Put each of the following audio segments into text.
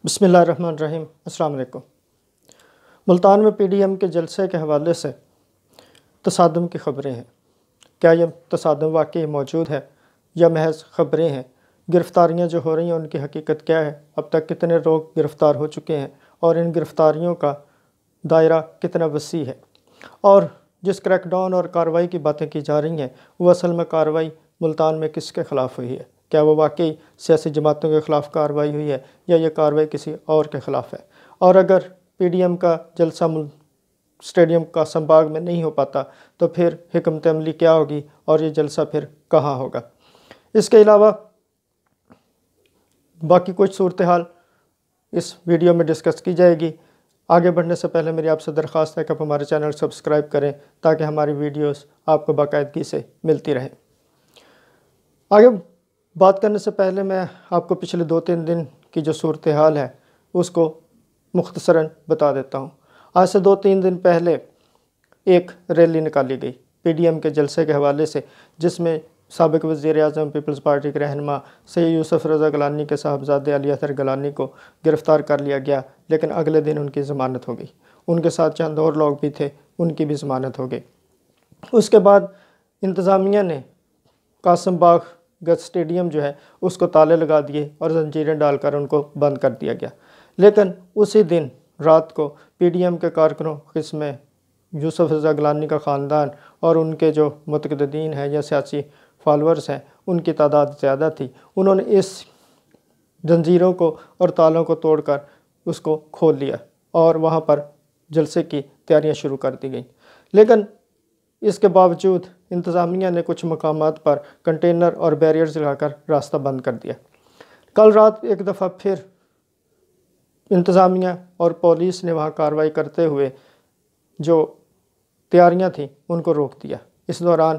بسم اللہ الرحمن الرحیم۔ السلام علیکم۔ ملتان میں پی ڈی ایم کے جلسے کے حوالے سے تصادم کی خبریں ہیں۔ کیا یہ تصادم واقعی موجود ہے یا محض خبریں ہیں؟ گرفتاریاں جو ہو رہی ہیں ان کی حقیقت کیا ہے؟ اب تک کتنے لوگ گرفتار ہو چکے ہیں اور ان گرفتاریوں کا دائرہ کتنا وسیع ہے؟ اور جس کریک ڈاؤن اور کارروائی کی باتیں کی جا رہی ہیں وہ اصل میں کارروائی ملتان میں کس کے خلاف ہوئی ہے؟ کیا وہ واقعی سیاسی جماعتوں کے خلاف کارروائی ہوئی ہے یا یہ کارروائی کسی اور کے خلاف ہے؟ اور اگر پی ڈی ایم کا جلسہ اسٹیڈیم قاسم باغ میں نہیں ہو پاتا تو پھر حکمت عملی کیا ہوگی اور یہ جلسہ پھر کہاں ہوگا؟ اس کے علاوہ باقی کچھ صورتحال اس ویڈیو میں ڈسکس کی جائے گی۔ آگے بڑھنے سے پہلے میری آپ سے درخواست ہے کہ آپ ہمارے چینل سبسکرائب کریں تاکہ ہماری ویڈیوز آپ کو باقاعدگی سے ملتی رہیں۔ آگے بات کرنے سے پہلے میں آپ کو پچھلے 2-3 دن کی جو صورتحال ہے اس کو مختصراً بتا دیتا ہوں۔ آج سے 2-3 دن پہلے ایک ریلی نکالی گئی پی ڈی ایم کے جلسے کے حوالے سے، جس میں سابق وزیر اعظم پیپلز پارٹی کے رہنما سید یوسف رضا گیلانی کے صاحبزادے علی اصغر گیلانی کو گرفتار کر لیا گیا، لیکن اگلے دن ان کی ضمانت ہو گئی۔ ان کے ساتھ چند اور لوگ بھی تھے، ان کی بھی ضمانت ہو گئی۔ اس کے بعد انتظامیہ نے قاسم باغ اسٹیڈیم جو ہے اس کو تالے لگا دیے اور زنجیریں ڈال کر ان کو بند کر دیا گیا۔ لیکن اسی دن رات کو پی ڈی ایم کے کارکنوں، جس میں یوسف رضا گیلانی کا خاندان اور ان کے جو متقدین ہیں یا سیاسی فالورز ہیں، ان کی تعداد زیادہ تھی، انہوں نے اس زنجیروں کو اور تالوں کو توڑ کر اس کو کھول لیا اور وہاں پر جلسے کی تیاریاں شروع کر دی گئیں۔ لیکن اس کے باوجود انتظامیہ نے کچھ مقامات پر کنٹینر اور بیریئرز لگا کر راستہ بند کر دیا۔ کل رات ایک دفعہ پھر انتظامیہ اور پولیس نے وہاں کارروائی کرتے ہوئے جو تیاریاں تھیں ان کو روک دیا۔ اس دوران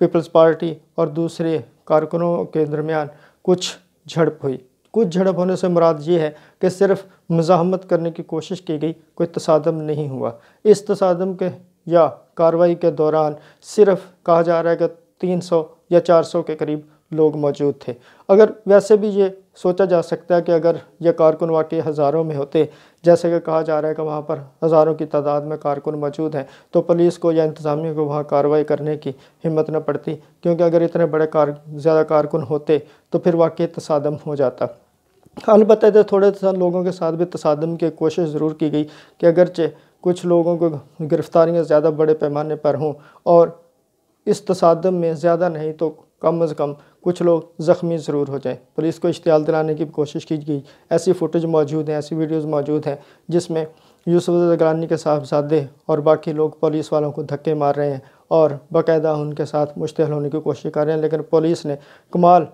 پیپلز پارٹی اور دوسرے کارکنوں کے درمیان کچھ جھڑپ ہوئی۔ کچھ جھڑپ ہونے سے مراد یہ ہے کہ صرف مزاحمت کرنے کی کوشش کی گئی، کوئی تصادم نہیں ہوا۔ اس تصادم کے یا کارروائی کے دوران صرف کہا جا رہا ہے کہ 300 یا 400 کے قریب لوگ موجود تھے۔ اگر ویسے بھی یہ سوچا جا سکتا ہے کہ اگر یہ کارکن واقعی ہزاروں میں ہوتے، جیسے کہ کہا جا رہا ہے کہ وہاں پر ہزاروں کی تعداد میں کارکن موجود ہیں، تو پولیس کو یا انتظامیہ کو وہاں کارروائی کرنے کی ہمت نہ پڑتی، کیونکہ اگر اتنے بڑے زیادہ کارکن ہوتے تو پھر واقعی تصادم ہو جاتا۔ البتہ تھوڑے لوگوں کے ساتھ بھی تصادم کی کوشش ضرور کی گئی کہ اگرچہ کچھ لوگوں کو گرفتاریاں زیادہ بڑے پیمانے پر ہوں اور اس تصادم میں زیادہ نہیں تو کم از کم کچھ لوگ زخمی ضرور ہو جائیں۔ پولیس کو اشتعال دلانے کی کوشش کی گئی۔ ایسی فوٹیج موجود ہیں، ایسی ویڈیوز موجود ہیں جس میں یوسف رضا گیلانی کے صاحبزادے اور باقی لوگ پولیس والوں کو دھکے مار رہے ہیں اور باقاعدہ ان کے ساتھ مشتعل ہونے کی کوشش کر رہے ہیں، لیکن پولیس نے کمال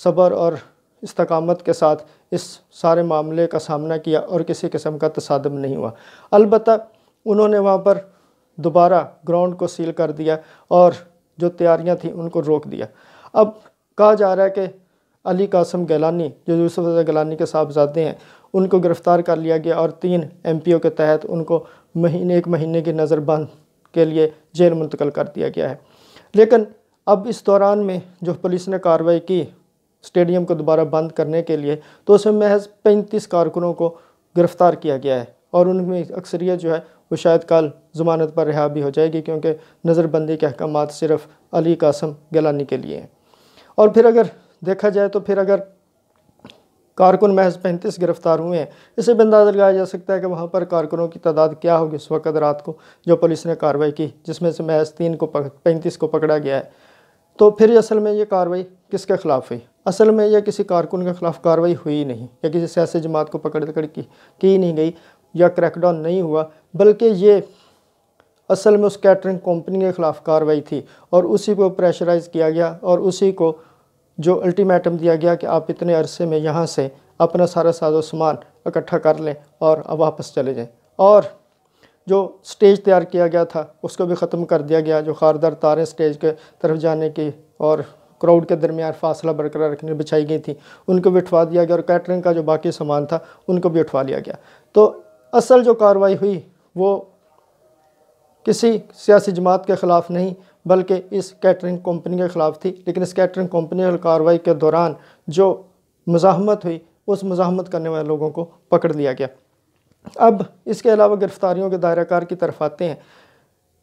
صبر اور استقامت کے ساتھ اس سارے معاملے کا سامنا کیا اور کسی قسم کا تصادم نہیں ہوا۔ البتہ انہوں نے وہاں پر دوبارہ گراؤنڈ کو سیل کر دیا اور جو تیاریاں تھیں ان کو روک دیا۔ اب کہا جا رہا ہے کہ علی قاسم گیلانی جو یوسف رضا گیلانی کے صاحبزادے ہیں ان کو گرفتار کر لیا گیا اور 3 ایم پی او کے تحت ان کو ایک مہینے کی نظر بند کے لیے جیل منتقل کر دیا گیا ہے۔ لیکن اب اس دوران میں جو پولیس نے کارروائی کی اسٹیڈیم کو دوبارہ بند کرنے کے لیے، تو اس میں محض 35 کارکنوں کو گرفتار کیا گیا ہے اور ان میں اکثریت جو ہے وہ شاید کل ضمانت پر رہا بھی ہو جائے گی، کیونکہ نظر بندی کے احکامات صرف علی قاسم گیلانی کے لیے ہیں۔ اور پھر اگر دیکھا جائے تو پھر اگر کارکن محض 35 گرفتار ہوئے ہیں، اسے بھی اندازہ لگایا جا سکتا ہے کہ وہاں پر کارکنوں کی تعداد کیا ہوگی اس وقت رات کو جو پولیس نے کارروائی کی، جس میں سے محض 35 کو پکڑا گیا ہے۔ تو پھر اصل میں یہ کارروائی کس کے خلاف ہوئی؟ اصل میں یہ کسی کارکن کے خلاف کارروائی ہوئی نہیں، یا کسی سیاسی جماعت کو پکڑ کی نہیں گئی یا کریک ڈاؤن نہیں ہوا، بلکہ یہ اصل میں اس کیٹرنگ کمپنی کے خلاف کارروائی تھی اور اسی کو پریشرائز کیا گیا اور اسی کو جو الٹیمیٹم دیا گیا کہ آپ اتنے عرصے میں یہاں سے اپنا سارا ساز و سامان اکٹھا کر لیں اور اب واپس چلے جائیں۔ اور جو سٹیج تیار کیا گیا تھا اس کو بھی ختم کر دیا گیا، جو خاردار تاریں سٹیج کے طرف جانے کی اور کراؤڈ کے درمیان فاصلہ برقرار رکھنے بچھائی گئی تھیں ان کو بھی اٹھوا دیا گیا، اور کیٹرنگ کا جو باقی سامان تھا ان کو بھی اٹھوا لیا گیا۔ تو اصل جو کارروائی ہوئی وہ کسی سیاسی جماعت کے خلاف نہیں بلکہ اس کیٹرنگ کمپنی کے خلاف تھی، لیکن اس کیٹرنگ کمپنی کی کارروائی کے دوران جو مزاحمت ہوئی اس مزاحمت کرنے والے لوگوں کو پکڑ لیا گیا۔ اب اس کے علاوہ گرفتاریوں کے دائرہ کار کی طرف آتے ہیں۔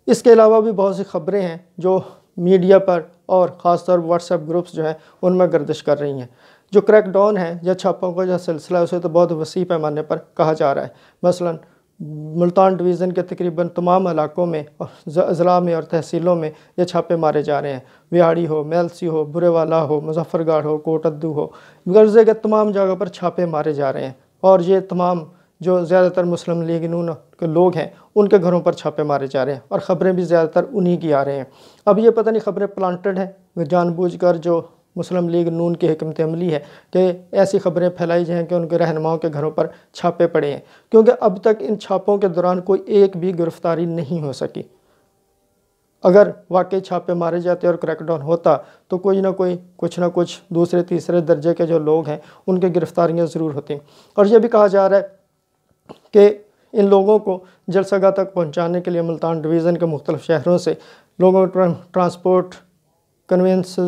اس کے علاوہ بھی بہت سی خبریں ہیں جو میڈیا پر اور خاص طور واٹس ایپ گروپس جو ہیں ان میں گردش کر رہی ہیں۔ جو کریک ڈاؤن ہے یا چھاپوں کا جو سلسلہ ہے اسے تو بہت وسیع پیمانے پر کہا جا رہا ہے۔ مثلاً ملتان ڈویژن کے تقریباً تمام علاقوں میں اضلاع میں اور تحصیلوں میں یہ چھاپے مارے جا رہے ہیں۔ ویاڑی ہو، میلسی ہو، برے والا ہو، مظفر گڑھ ہو، کوٹ ادو ہو، غرضے کے تمام جگہ پر چھاپے مارے جا رہے ہیں، اور یہ تمام جو زیادہ تر مسلم لیگ نون کے لوگ ہیں ان کے گھروں پر چھاپے مارے جا رہے ہیں، اور خبریں بھی زیادہ تر انہی کی آ رہے ہیں۔ اب یہ پتہ نہیں خبریں پلانٹڈ ہیں جان بوجھ کر جو مسلم لیگ نون کی حکمت عملی ہے کہ ایسی خبریں پھیلائی جائیں کہ ان کے رہنماؤں کے گھروں پر چھاپے پڑے ہیں، کیونکہ اب تک ان چھاپوں کے دوران کوئی ایک بھی گرفتاری نہیں ہو سکی۔ اگر واقعی چھاپے مارے جاتے اور کریک ڈاؤن ہوتا تو کوئی نہ کوئی کچھ نہ کچھ دوسرے تیسرے درجے کے جو لوگ ہیں ان کے گرفتاریاں ضرور ہوتی۔ اور یہ بھی کہا جا رہا ہے کہ ان لوگوں کو جلسہ گاہ تک پہنچانے کے لیے ملتان ڈویژن کے مختلف شہروں سے لوگوں کو ٹرانسپورٹ کنوینس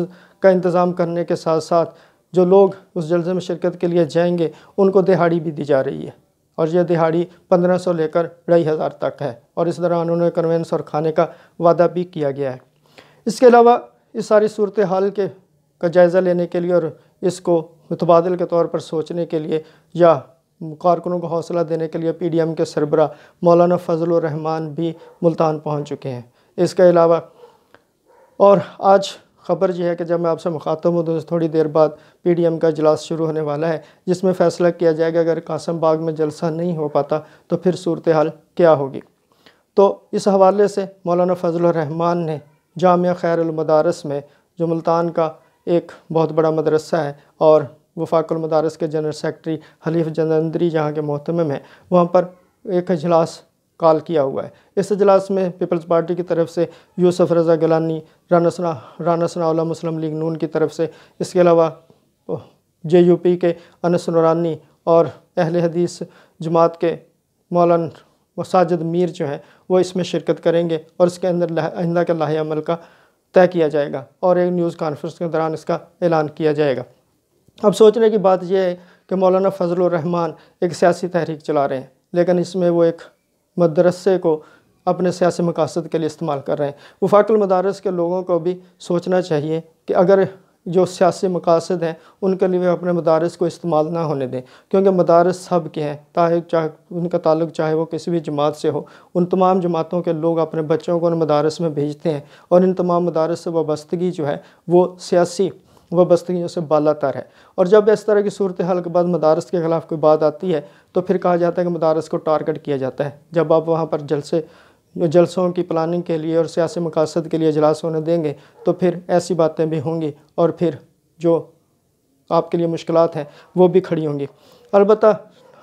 کا انتظام کرنے کے ساتھ ساتھ جو لوگ اس جلسے میں شرکت کے لیے جائیں گے ان کو دہاڑی بھی دی جا رہی ہے، اور یہ دہاڑی 1500 لے کر 2500 تک ہے، اور اس دوران انہوں نے کنوینس اور کھانے کا وعدہ بھی کیا گیا ہے۔ اس کے علاوہ اس ساری صورتحال کا جائزہ لینے کے لیے اور اس کو متبادل کے طور پر سوچنے کے لیے یا کارکنوں کو حوصلہ دینے کے لیے پی ڈی ایم کے سربراہ مولانا فضل الرحمان بھی ملتان پہنچ چکے ہیں۔ اس کے علاوہ اور آج خبر یہ ہے کہ جب میں آپ سے مخاطب ہوں تو تھوڑی دیر بعد پی ڈی ایم کا اجلاس شروع ہونے والا ہے، جس میں فیصلہ کیا جائے گا اگر قاسم باغ میں جلسہ نہیں ہو پاتا تو پھر صورتحال کیا ہوگی۔ تو اس حوالے سے مولانا فضل الرحمان نے جامعہ خیر المدارس میں جو ملتان کا ایک بہت بڑا مدرسہ ہے اور وفاق المدارس کے جنرل سیکرٹری حلیف جلندری جہاں کے محتمم ہیں، وہاں پر ایک اجلاس کال کیا ہوا ہے۔ اس اجلاس میں پیپلز پارٹی کی طرف سے یوسف رضا گیلانی، رانا ثناء اللہ مسلم لیگ نون کی طرف سے، اس کے علاوہ جے یو پی کے انس نورانی اور اہل حدیث جماعت کے مولانا ساجد میر جو ہیں وہ اس میں شرکت کریں گے، اور اس کے اندر آئندہ کے لائحہ عمل کا طے کیا جائے گا اور ایک نیوز کانفرنس کے دوران اس کا اعلان کیا جائے گا۔ اب سوچنے کی بات یہ ہے کہ مولانا فضل الرحمان ایک سیاسی تحریک چلا رہے ہیں، لیکن اس میں وہ ایک مدرسے کو اپنے سیاسی مقاصد کے لیے استعمال کر رہے ہیں۔ وفاق المدارس کے لوگوں کو بھی سوچنا چاہیے کہ اگر جو سیاسی مقاصد ہیں ان کے لیے وہ اپنے مدارس کو استعمال نہ ہونے دیں، کیونکہ مدارس سب کے ہیں، چاہے ان کا تعلق چاہے وہ کسی بھی جماعت سے ہو، ان تمام جماعتوں کے لوگ اپنے بچوں کو ان مدارس میں بھیجتے ہیں، اور ان تمام مدارس سے وابستگی جو ہے وہ سیاسی وابستگیوں سے بالا تر ہے۔ اور جب اس طرح کی صورتحال کے بعد مدارس کے خلاف کوئی بات آتی ہے تو پھر کہا جاتا ہے کہ مدارس کو ٹارگٹ کیا جاتا ہے۔ جب آپ وہاں پر جلسوں کی پلاننگ کے لیے اور سیاسی مقاصد کے لیے اجلاس ہونے دیں گے تو پھر ایسی باتیں بھی ہوں گی، اور پھر جو آپ کے لیے مشکلات ہیں وہ بھی کھڑی ہوں گی۔ البتہ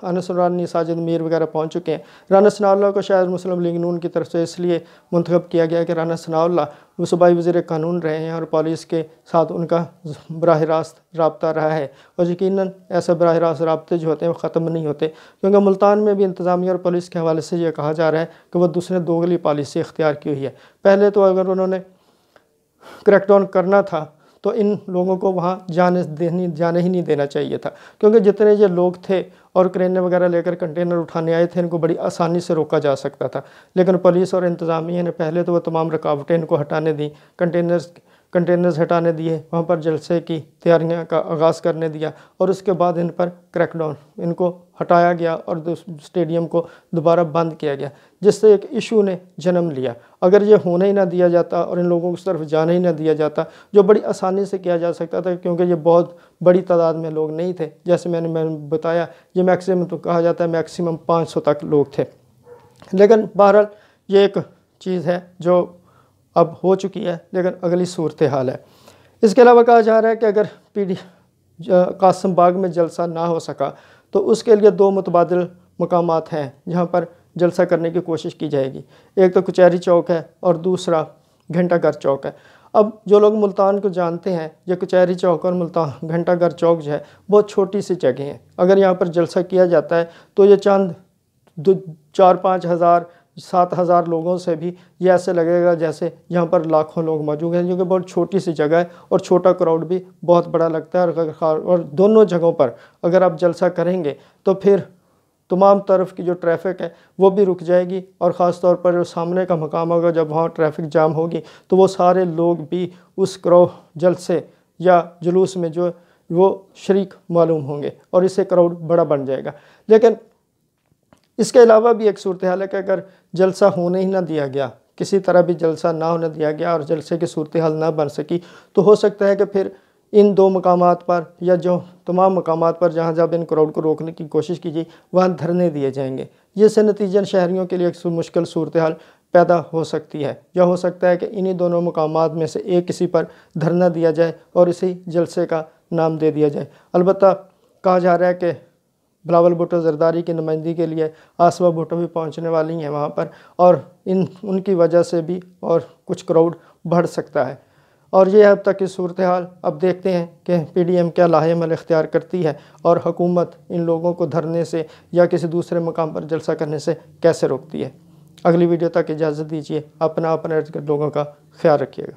انس نورانی، ساجد میر وغیرہ پہنچ چکے ہیں۔ رانا ثناء اللہ کو شاید مسلم لیگ نون کی طرف سے اس لیے منتخب کیا گیا کہ رانا ثناء اللہ وہ صوبائی وزیر قانون رہے ہیں اور پولیس کے ساتھ ان کا براہ راست رابطہ رہا ہے، اور یقیناً ایسے براہ راست رابطے جو ہوتے ہیں وہ ختم نہیں ہوتے، کیونکہ ملتان میں بھی انتظامیہ اور پولیس کے حوالے سے یہ کہا جا رہا ہے کہ وہ دوسرے دوغلی پالیسی اختیار کی ہوئی ہے۔ پہلے تو اگر انہوں نے کریک ڈاؤن کرنا تھا تو ان لوگوں کو وہاں جانے ہی نہیں دینا چاہیے تھا، کیونکہ جتنے یہ لوگ تھے اور کرینے وغیرہ لے کر کنٹینر اٹھانے آئے تھے ان کو بڑی آسانی سے روکا جا سکتا تھا، لیکن پولیس اور انتظامیہ نے پہلے تو وہ تمام رکاوٹیں ان کو ہٹانے دیں، کنٹینرز ہٹانے دیے، وہاں پر جلسے کی تیاریاں کا آغاز کرنے دیا، اور اس کے بعد ان پر کریک ڈاؤن ان کو ہٹایا گیا اور اسٹیڈیم کو دوبارہ بند کیا گیا، جس سے ایک ایشو نے جنم لیا۔ اگر یہ ہونے ہی نہ دیا جاتا اور ان لوگوں کو اس طرف جانے ہی نہ دیا جاتا، جو بڑی آسانی سے کیا جا سکتا تھا کیونکہ یہ بہت بڑی تعداد میں لوگ نہیں تھے، جیسے میں نے بتایا یہ میکسیمم تو کہا جاتا ہے میکسیمم 500 تک لوگ تھے، لیکن بہرحال یہ ایک چیز ہے جو اب ہو چکی ہے، لیکن اگلی صورتحال ہے۔ اس کے علاوہ کہا جا رہا ہے کہ اگر قاسم باغ میں جلسہ نہ ہو سکا تو اس کے لیے 2 متبادل مقامات ہیں جہاں پر جلسہ کرنے کی کوشش کی جائے گی۔ ایک تو کچہری چوک ہے اور دوسرا گھنٹہ گھر چوک ہے۔ اب جو لوگ ملتان کو جانتے ہیں، یہ کچہری چوک اور ملتان گھنٹہ گھر چوک جو ہے بہت چھوٹی سی جگہ ہیں۔ اگر یہاں پر جلسہ کیا جاتا ہے تو یہ چند 4-5 ہزار 7,000 لوگوں سے بھی یہ ایسے لگے گا جیسے یہاں پر لاکھوں لوگ موجود ہیں، جو کہ بہت چھوٹی سی جگہ ہے اور چھوٹا کراؤڈ بھی بہت بڑا لگتا ہے۔ اور دونوں جگہوں پر اگر آپ جلسہ کریں گے تو پھر تمام طرف کی جو ٹریفک ہے وہ بھی رک جائے گی، اور خاص طور پر جو سامنے کا مقام ہوگا جب وہاں ٹریفک جام ہوگی تو وہ سارے لوگ بھی اس جلسے یا جلوس میں جو وہ شریک معلوم ہوں گے، اور اس سے کراؤڈ بڑا بن جائے گا۔ لیکن اس کے علاوہ بھی ایک صورتحال ہے کہ اگر جلسہ ہونے ہی نہ دیا گیا، کسی طرح بھی جلسہ نہ ہونے دیا گیا اور جلسے کی صورتحال نہ بن سکی، تو ہو سکتا ہے کہ پھر ان 2 مقامات پر یا جو تمام مقامات پر جہاں جب ان کراؤڈ کو روکنے کی کوشش کی جائے وہاں دھرنے دیے جائیں گے، جس سے نتیجاً شہریوں کے لیے ایک مشکل صورتحال پیدا ہو سکتی ہے، یا ہو سکتا ہے کہ انہی دونوں مقامات میں سے ایک کسی پر دھرنا دیا جائے اور اسی جلسے کا نام دے دیا جائے۔ البتہ کہا جا رہا ہے کہ بلاول بھٹو زرداری کی نمائندگی کے لیے آصفہ بھٹو بھی پہنچنے والی ہیں وہاں پر، اور ان کی وجہ سے بھی اور کچھ کراؤڈ بڑھ سکتا ہے۔ اور یہ اب تک کی صورتحال، اب دیکھتے ہیں کہ پی ڈی ایم کیا لاہ عمل اختیار کرتی ہے اور حکومت ان لوگوں کو دھرنے سے یا کسی دوسرے مقام پر جلسہ کرنے سے کیسے روکتی ہے۔ اگلی ویڈیو تک اجازت دیجیے، اپنا ارد گرد لوگوں کا خیال رکھیے گا۔